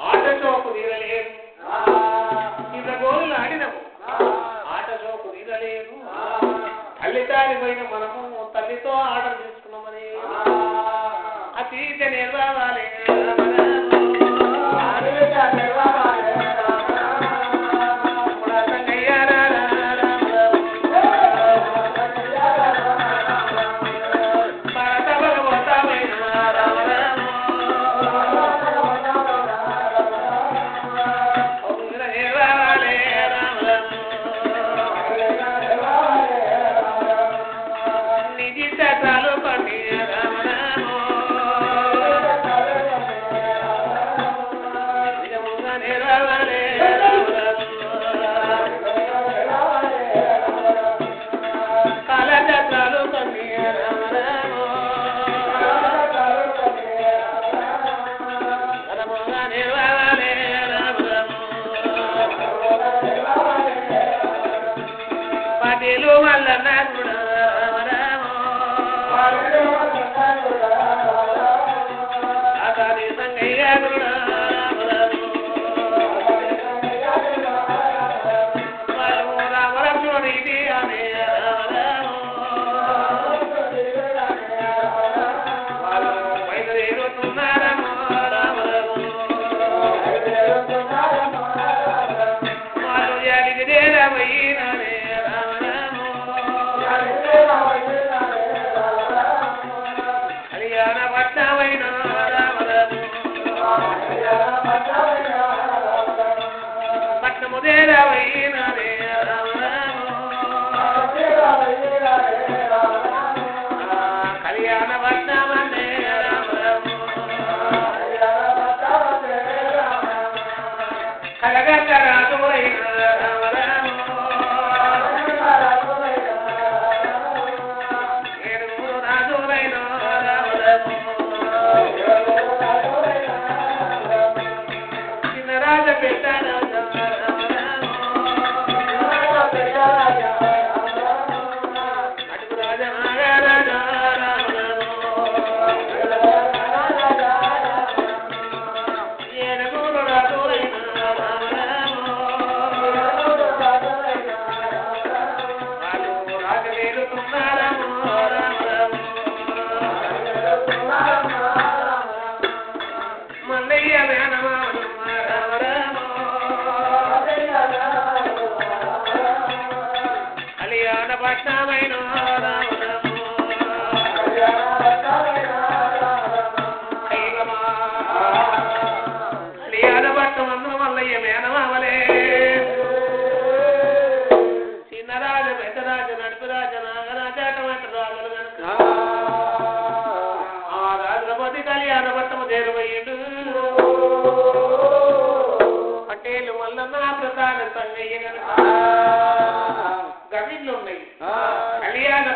ఆట చోపు తీరలేదు ఇంత గోళ్ళు ఆడినము ఆట చోపు తీరలేదు తల్లిదారి పోయిన మనము తల్లితో ఆర్డర్ తీసుకున్నామని అతీత నిర్వాహాలే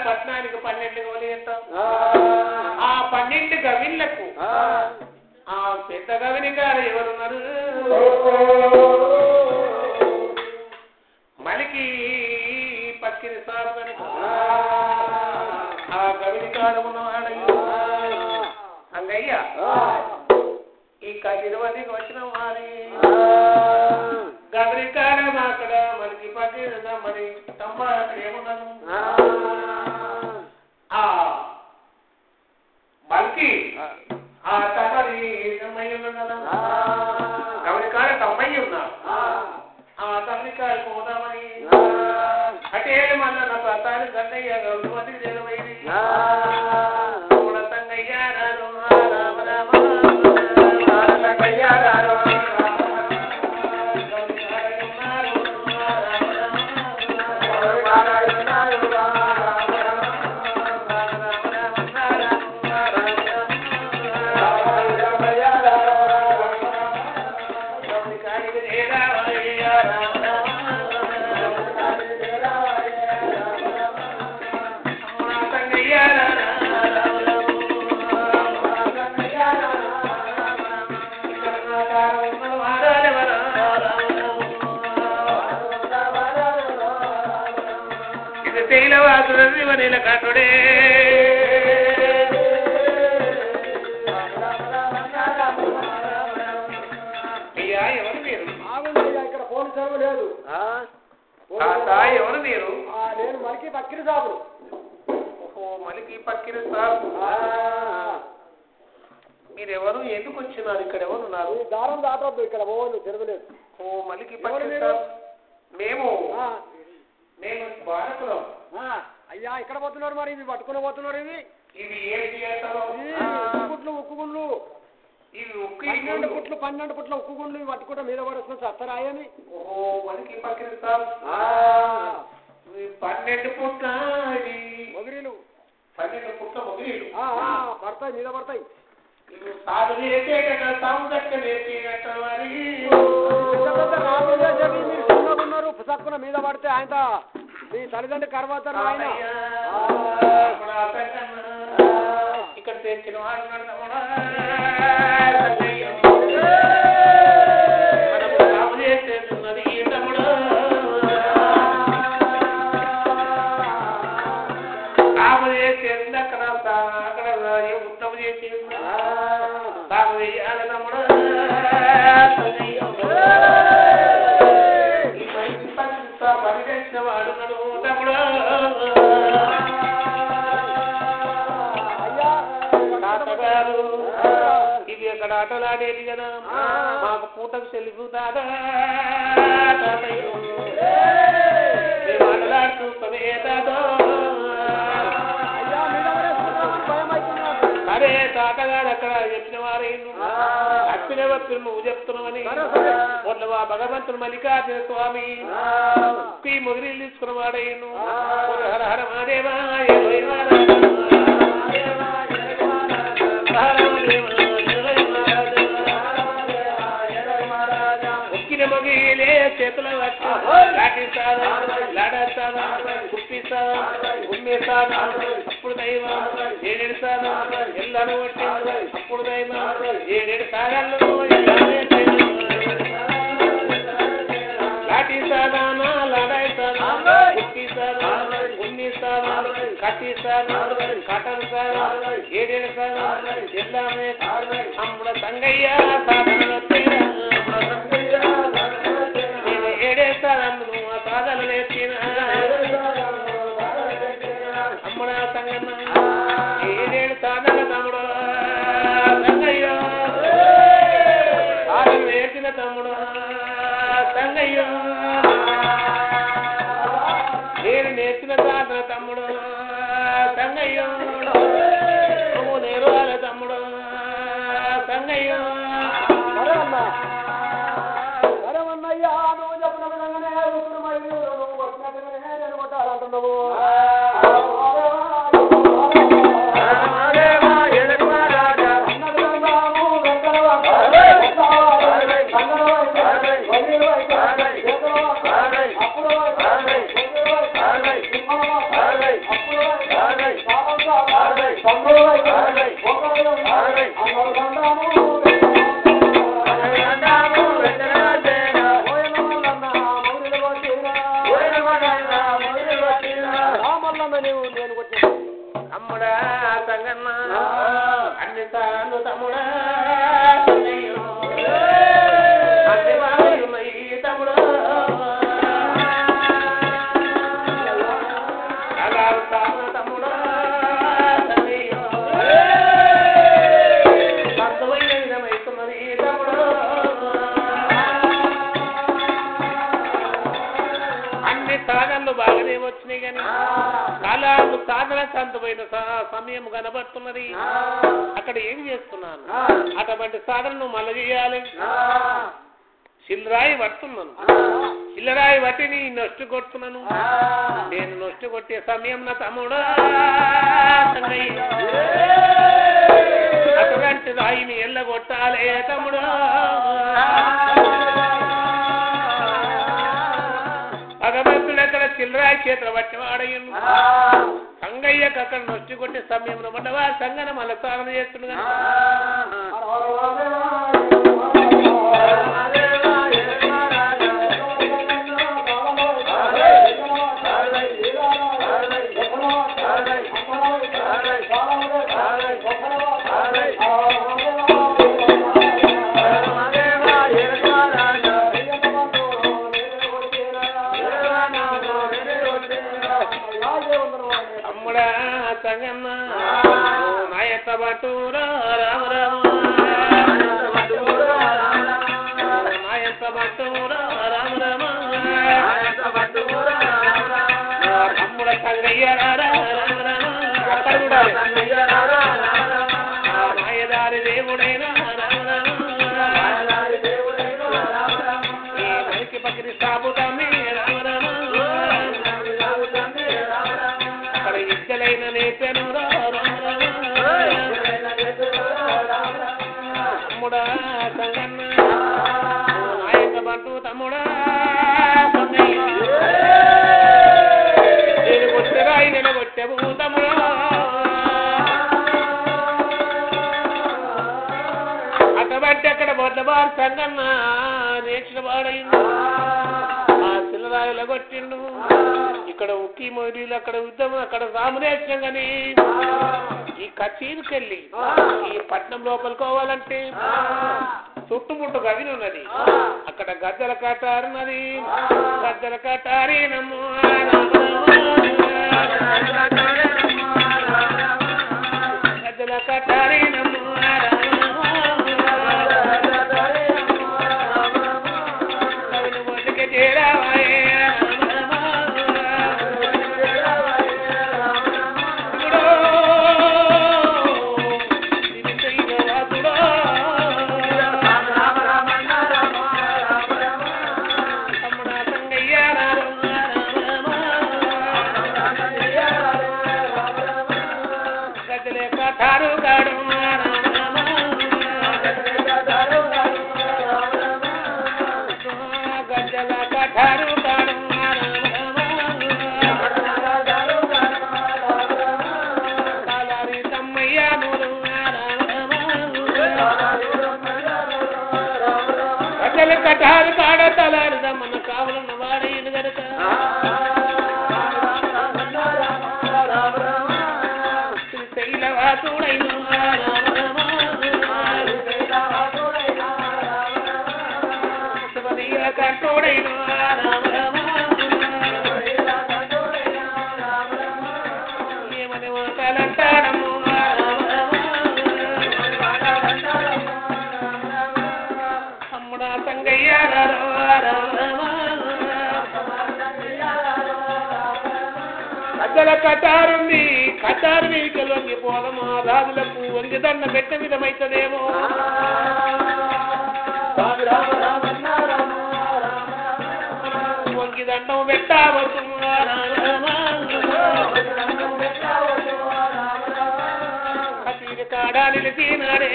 పట్నానికి 12 గోలు చేస్తాం ఆ 12 గవిళ్ళకు ఆ పెద్ద గవిని గారు ఎవరున్నారు మలికి పక్కిరి సాబు కనుక ఆ గవిని కాడ ఉన్నవాడయ్యో అంగయ్య ఈ 20 వచ్చిన వారి గవిని కాడ అక్కడ మనకి పక్కిరి మరి తమ్మ ఏమున్నాను మల్కి ఆ తమరి గమనికాడ తమ్మయ్య ఉన్నా ఆ తమరికాయ పోదామని అటే మళ్ళా నా ప్రతాన్ని గన్నయ్య గౌరవతి చేరమైంది తంగయ్య రామ రామ తంగయ్య రామ శివనీల కాటుడే ఎవరు మీరు? ఇక్కడ ఫోన్ సెలవు లేదు. ఎవరు మీరు? నేను మలికి పక్కిరి సాబు. ఓహో, మలికి పక్కిరి సాబు. మీరెవరు? ఎందుకు వచ్చినారు? ఇక్కడ ఎవరు ఉన్నారు? దారం దాటొద్దు, ఇక్కడ పోవద్దు, తిరగలేదు. ఓ, మలికి పక్కిరి సాబు. మేము బాలకులం. అయ్యా ఇక్కడ పోతున్నారు, మరి ఇవి పట్టుకుని పోతున్నారు. ఇవి ఏంటి అంటారు? ఉక్కు గుండ్లు. ఇవి 12 పుట్ల ఉక్కు గుండ్లు ఇవి పట్టుకుంటే మీద పడుతున్న చత్తరాయని. ఓహో, మలికి పక్కిరి సాబు. 12 పుట్ల మొగిరీలు. 12 పుట్ల మొగిరీలు పడతాయి, మీద పడతాయి. సాగు చేసేట సాగు దక్క నేర్చేట మరి ఉన్నారు. పుసక్కున మీద పడితే ఆయన మీ తల్లిదండ్రులు కర్వాతారు. ఆయన ఇక్కడ తెచ్చిన వాడు సాగు చేసేస్తున్నది తమ్ముడు. సాగు చేసేది అక్కడ ఉత్తమ చేసి సాగు వేయాలి తమ్ముడు. పరిగెత్తిన వాడు తమ్ముడు. తాతగారు ఇవి అక్కడ ఆటలాడేది కదా, మాకు పూటకు సెలుగు తాదా. మేము ఆటలాడుతుంటే తాతో. అరే తాతగారు అక్కడ చెప్పిన వారైను, అప్పిన భక్తులు నువ్వు చెప్తున్నావని మొదలు ఆ భగవంతుడు మల్లికార్జున స్వామి ఈ మొగిరీలు తీసుకున్న వాడైను. హర హర మహాదేవా ఉక్కిన మొగిలే చేతుల పట్టు లాటిస్తాదా, లాడేస్తాదా, కుప్పిస్తాదా, గుమ్మేస్తాదా. అప్పుడు దైవం 7 సార్లు ఎల్లను కొట్టి అప్పుడు దైవం 7 సార్లు లాటిస్తాదా, లాడేస్తాదా, కుప్పిస్తాదా, గుమ్మిస్తాదా, కట్టిస్తాదా, కట్టలుస్తాదా, 7 సార్లు ఎల్లమే అమ్ముడ సంగయ్య సాధనలు నేను 7 సార్లు ఆ సాధనలు నేర్చిన అమ్ముడ సంగన్న 7 సాధన తమ్ముడు. సంగయ్య సాధన నేర్చిన తమ్ముడు. సంగయ్య నేను నేర్చిన సాధన తమ్ముడు. సంగయ్య నువ్వు నేర్వాల తమ్ముడు. సంగయ్య సరేమన్నయ్యా, నువ్వు చెప్పిన విధంగానే నువ్వు వచ్చినట్టుగానే నేను కొట్టాలంటున్నావు. అమ్ముడా సంగన్న అన్ని సార్లు తమ్ముడా అన్ని బాగున్నాయి తమ్ముడు. అలా తమ్ముడా సంతమైన విధమవుతున్నది తమ్ముడు. అన్ని సాధనలు బాగానే వచ్చినాయి కానీ కాలాలు సాధన సంతమైన సమయం కనబడుతున్నది. అక్కడ ఏం చేస్తున్నాను? అటువంటి సాధనను మళ్ళీ చేయాలి. చిల్లరాయి పడుతున్నాను, చిల్లరాయి పట్టి నీ నొష్టి కొడుతున్నాను. నేను నొష్టి కొట్టే సమయం నా తమ్ముడు అటువంటి రాయిని ఎల్లగొట్టాలే తమ్ముడు. భగవంతుడు అక్కడ చిల్లరాయి చేతులు పట్టి వాడయ్యను. సంగయ్యకు అక్కడ నొచ్చి కొట్టే సమయంలో ఉండవా సంగన మళ్ళీ సాధన చేస్తున్నాడు. తమ్ముడా నేను కొట్టరా నేను కొట్టవు తమ్ముడా అక్కబట్టి అక్కడ బొడ్లబారు సంగన్న నేర్చిన వాడైండు ఆ పిల్లరాయిలో కొట్టిండు ఇక్కడ ఉక్కి మొదలు అక్కడ యుద్ధం అక్కడ రాము నేర్చిన కానీ ఈ కచేరికెళ్ళి ఈ పట్నం లోపలికోవాలంటే చుట్టుముట్టు గదిని ఉన్నది అక్కడ గద్దెల కట్టారున్నది గద్దెల కట్టారి నమ్ము గద్దెల కట్టారి నమ్ము బతికి చేరావాయే కటారు కాడ తలారుదా మన కావాలన్న వాడైన గనక శైలవాసుడైన కంటోడైన ఏమని మాటలంటాడము గద్దెల కటారుంది కటారు మీదికి వంగిపోదమా రాజులకు వంగి దండ పెట్ట విధమైతదేమో వంగి దండం పెట్టవచ్చు కటీరి కాడా నిలిచినాడే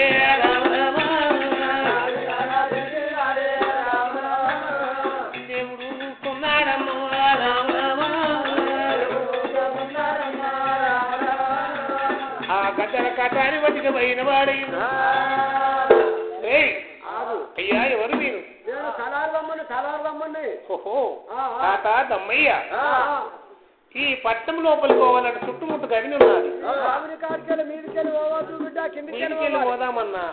గద్దెల కటారి బతికి పోయిన వాడైనా అయ్యా ఎవరు మీరు ఓహో తాత దమ్మయ్య ఈ పట్టణం లోపలికి పోవాలంటే చుట్టుముట్టు గవిని ఉన్నది మీదికెళ్ళి పోదామన్నా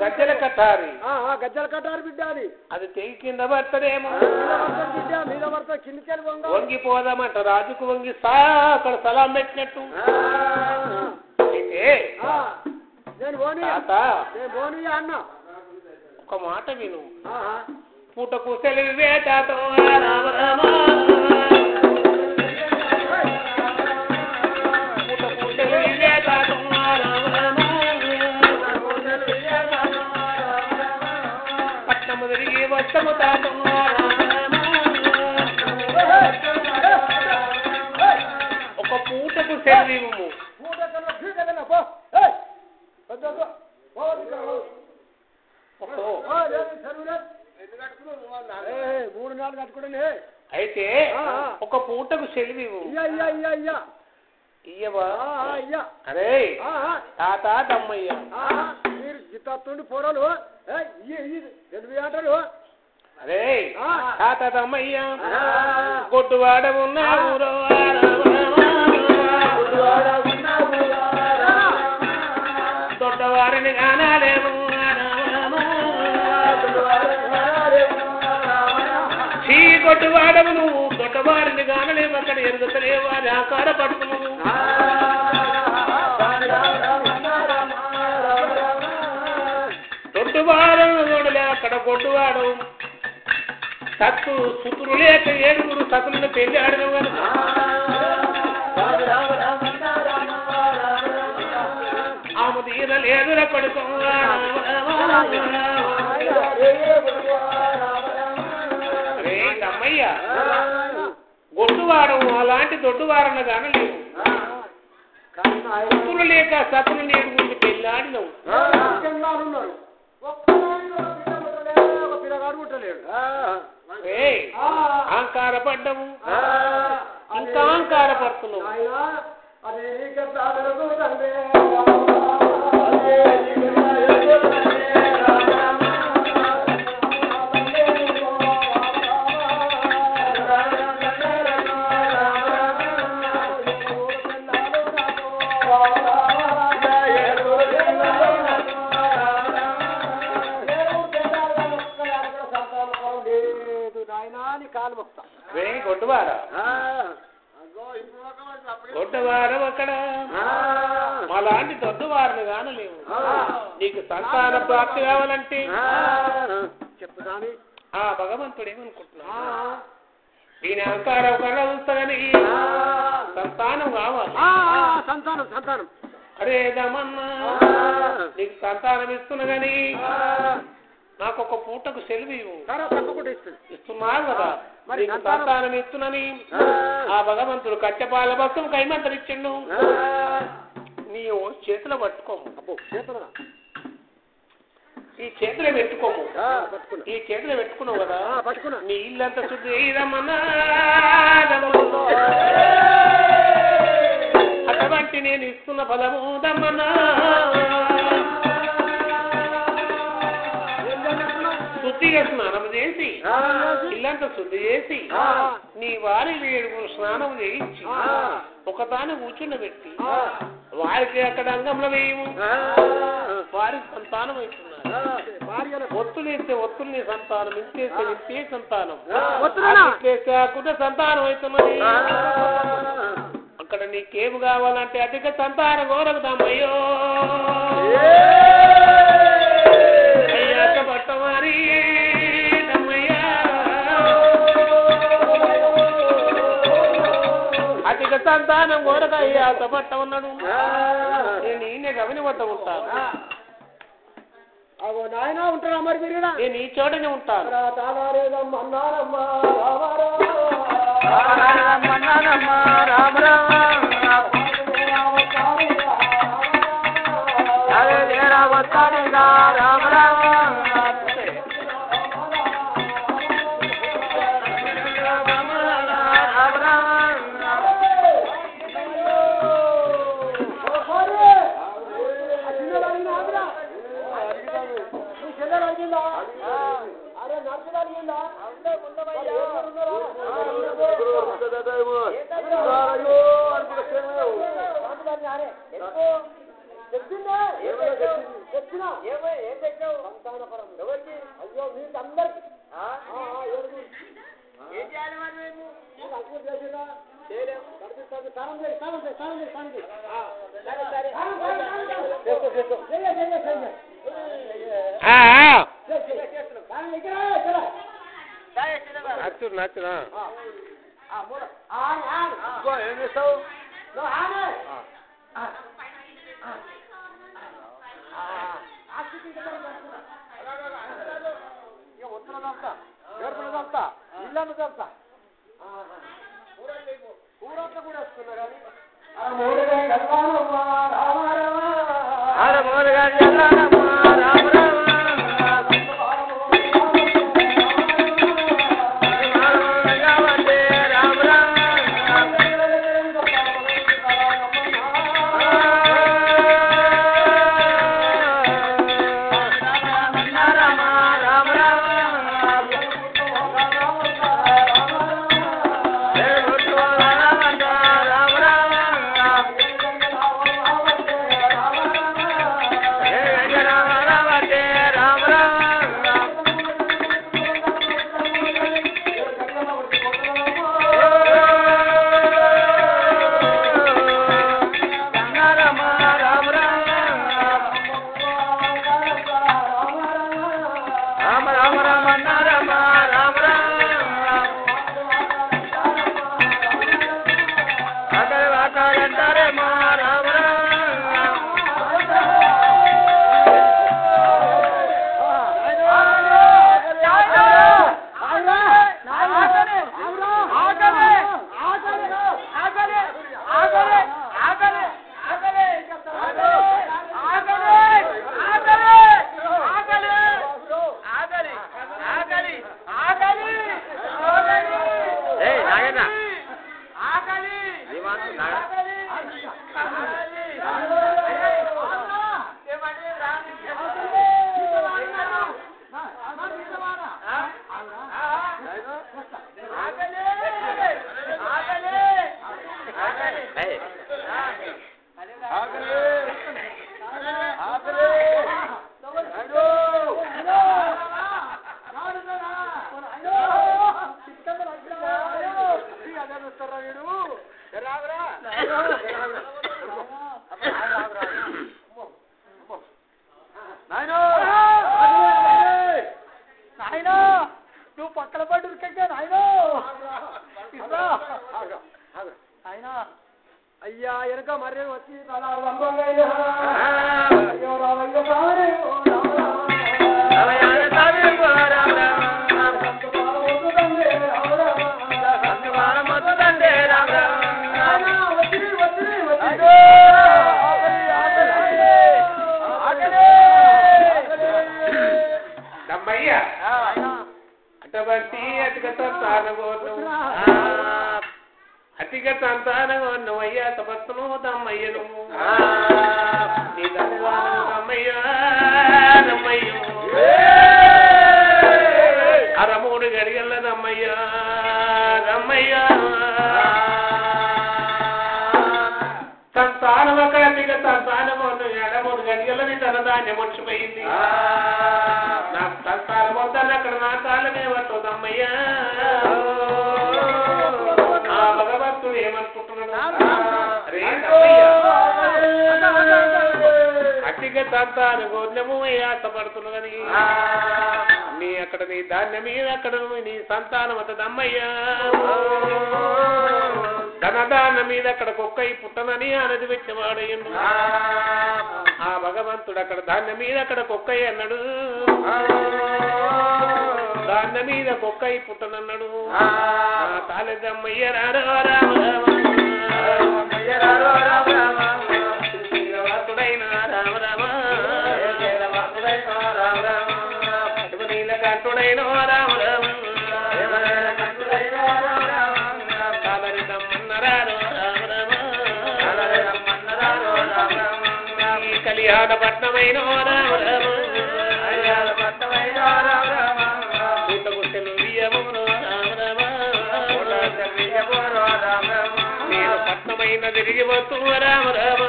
గద్దెల కటారి బిడ్డ అది తెగి కింద పడతదేమో వంగిపోదామంట రాజుకు వంగి అక్కడ సలాం పెట్టినట్టు అయితే అన్న ఒక మాట విను పూటకు సెలవే తాత పూటకు సెలవే తాత పట్టము తిరిగి వస్తము తాత ఒక పూటకు సెలవు 3 నాలుగు కట్టుకోండి అయితే ఒక పూటకు సెలవు ఇయ్యవా అరే తాత దమ్మయ్య మీరు జిత్తుండి పోరాలు అంటారు అరే తాత దమ్మయ్య కొట్టువాడ ఉన్నా ఊరో దొడ్డవారిని కానాలేము చీ కొట్టువాడము నువ్వు దొడ్డవారిని కానలేము అక్కడ ఎరుగుతలేవు అది ఆకార పట్టును దొడ్డువాడము చూడలే అక్కడ కొట్టువాడు సత్తు సుతురు లేక 7 సతులను పెళ్లి ఆడడం కనుక ఆమె తీరలేదుర కొడుకు రే తమ్మయ్య గొడ్డువారం అలాంటి దొడ్డువారన్న కానలేవు సుతులు లేక సతులు నీటి గురించి పెళ్ళాడినవు పిల్లగాడు పుట్టలేడు అహంకారపడ్డము ఇంకా అహంకారపడుతున్నావు. గొడ్డవారం అక్కడ మాలాంటి దొడ్డవారిని కానలేవు. నీకు సంతాన ప్రాప్తి కావాలంటే చెప్పుదాని ఆ భగవంతుడు ఏమనుకుంటున్నా దీని అహంకారం కన్నా చూస్తానని సంతానం కావాలి. సంతానం సంతానం అరే దమన్నా నీకు సంతానం ఇస్తున్నా గాని నాకు ఒక పూటకు సెలవు ఇవ్వు. తప్పకుండా ఇస్తున్నావు కదా మరి సంతానం ఇస్తున్నాని ఆ భగవంతుడు కట్టెపాల బస్సు కైమంతరిచ్చిండు. నీ చేతిలో పట్టుకోము. ఈ చేతిలో పెట్టుకోము. ఈ చేతిలో పెట్టుకున్నావు కదా నీ ఇల్లంతా శుద్ధి రమ్మన్నా అటువంటి నేను ఇస్తున్న ఫలము దమ్మన్నా శుద్ధిగా స్నానం చేసి ఇల్లంతా శుద్ధి చేసి నీ వారి 7 స్నానం చేయించి ఒకదాన్ని కూర్చుండబెట్టి వారికి అక్కడ అంగంలో వేయము. వారికి సంతానం అవుతున్నారు. ఒత్తులేస్తే ఒత్తుల్ని సంతానం, ఇంతేస్తే ఇంతే సంతానం, ఇంతేస్తే ఆకుండా సంతానం అవుతున్నది. అక్కడ నీకేమి కావాలంటే అధిక సంతానం కోరకుదామయ్యో అయ్యాక పట్టమారి అధిక సంతానం కోరక అయ్యాక పట్ట ఉన్నాడు. నేను ఈయన గవిని పట్ట ఉంటాను. నాయన ఉంటారా మరి మీరు? నేను ఈ చోటనే ఉంటాను. నచ్చునా ఏం చేస్తావు? ఒత్తులదంతా ఏర్పడదంతా ఇల్లంతా తెలుసా ఊరంతా కూడా వస్తున్నా కానీ ఆగలి నువ్వు పక్కన పడి ఉరికంగా ఆయన ఆయన అయ్యా వెనక మర్యాద వచ్చి అయ్యో దమ్మయ్య అటువంటి అతిక సంతానం అయ్యా తపస్సును దమ్మయ్యను నీ దమ్మయ్యా దమ్మయ్యో అరమూడు గడిగల దమ్మయ్యా దమ్మయ్యా సంతానం ఒక అతిక సంతానము ఎడమూడు గడిగలని తన ధాన్యం మర్చిపోయింది నాకు సంతానం వద్దని అక్కడ నా కాలమే పట్టుదమ్మయ్యా ఆ భగవంతుడు ఏమనుకుంటున్నాడు అతిగా సంతాన గోద్యము ఆశపడుతున్నదని నీ అక్కడ నీ ధాన్యం మీద అక్కడ నీ సంతానం అతదమ్మయ్యా ధనదాన మీద అక్కడ కుక్కై పుట్టనని అనేది పెట్టేవాడయ్యండు ఆ భగవంతుడు అక్కడ ధాన్యం మీద అక్కడ కుక్కై అన్నాడు ధాన్యం మీద కుక్కై పుట్టనన్నాడు తాలేదమ్మయ్య రామ రామ శ్రీవాసుడైన రామ రామ నీలకంఠుడైన రామ రామ కళ్యాణ పట్నమైన నేను పట్నమైన తిరిగి వస్తూ రామ రామ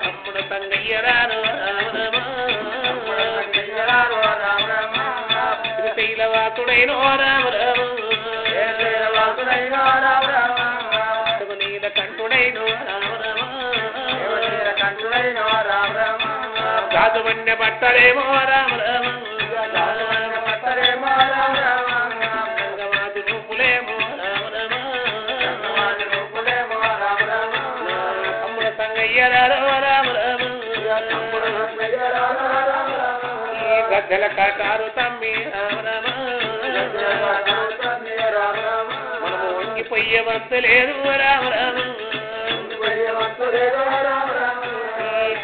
తమ్ముడు తంగయ్య రాను రామ శ్రీశైలవాసుడైన రామ రామ నీల కంఠుడైన రాజవన్య పట్టలేమో రామ రామ గంగమాది రూపులేమో రామ రామ తమ్ముడ సంగయ్య రామ రామ ఈ గద్దెల కాటారు తమ్మి రామ మనము వంగిపోయే వంతు లేదు రామ రామ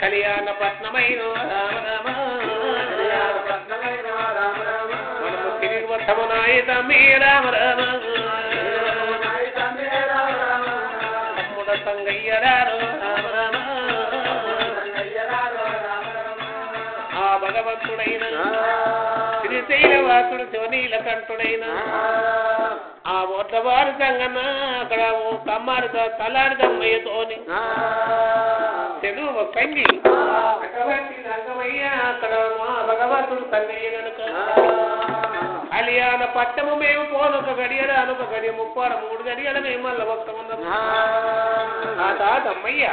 కళ్యాణ పట్నమైన మనము తిరిగి వత్తమునాయి తమ్మి రామ రామ తమ్ముడ సంగయ్య రామ రామ ఆ భగవంతుడైన శ్రీశైలవాసుడు శివనీల కంఠుడైన ఆ ఒట్టవారు సంగన్న అక్కడ కమ్మారు తలాడిదమ్మయ్యతోని తెలుగు సంగి అటువంటి రంగమయ్య అక్కడ మా భగవంతుడు సంగయ్య గనుక కళ్యాణ పట్టము మేము పోనొక గడియల అనొక గడియ 33 గడియల మేము మళ్ళీ వస్తామన్నాం ఆ తాతమ్మయ్య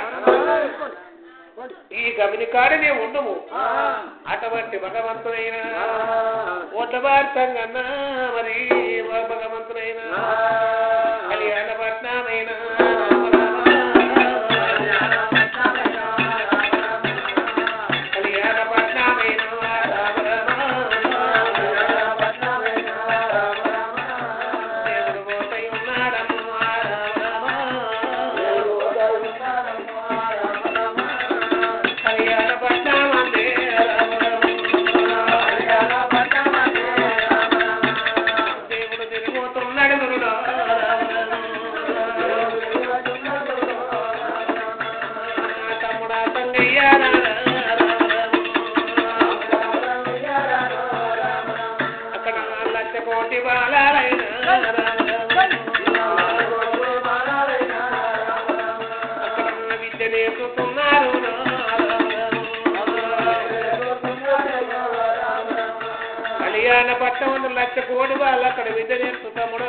ఈ గమిని కాడనే ఉండము అటువంటి భగవంతుడైన ఓట్లవారి సంగన్న మరి భగవంతుడైన కళ్యాణ పట్నమైన కళ్యాణ పట్నమైన దేవుడు పోతై ఉన్నాడమ్మ కళ్యాణ పట్నమందే దేవుడు తిరుగుతున్నాడు తమ్ముడా సంగయ్య అక్కడ 1,00,000 కోటి బాలైన అక్కడ విద్య నేర్చుకున్నారు కళ్యాణ పట్టం 1,00,000 కోటి వాళ్ళు అక్కడ విద్య నేర్చు తమ్ముడు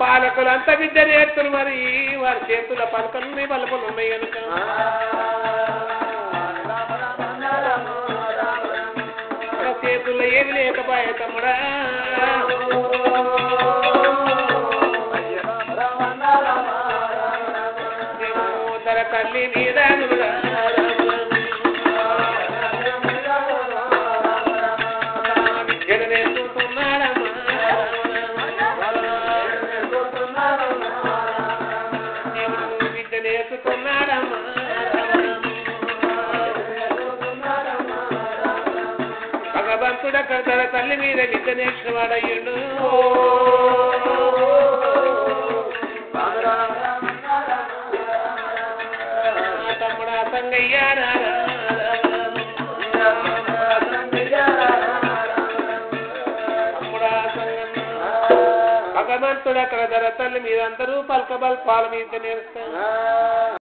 పాల కొడుకులంతా విద్య నేర్చుకుని మరి వారి చేతుల పలకలున్నాయి బలపలు ఉన్నాయి కనుక చేతుల్లో ఏమి లేకపోయే తమ్ముడా తన తల్లి మీద విద్యను నేర్చుకున్నాడమ్మా విద్య నేర్చుకున్నాడమ్మా భగవంతుడు అక్కడ తన తల్లి మీద విద్య నేర్చిన వాడయ్యుడు తమ్ముడా సంగయ్యారా తమ్ముడా సంగన్న భగవంతుడు అక్కడ తన తల్లి మీద అందరూ పలకబల్ పాల మీద నేర్చుతారు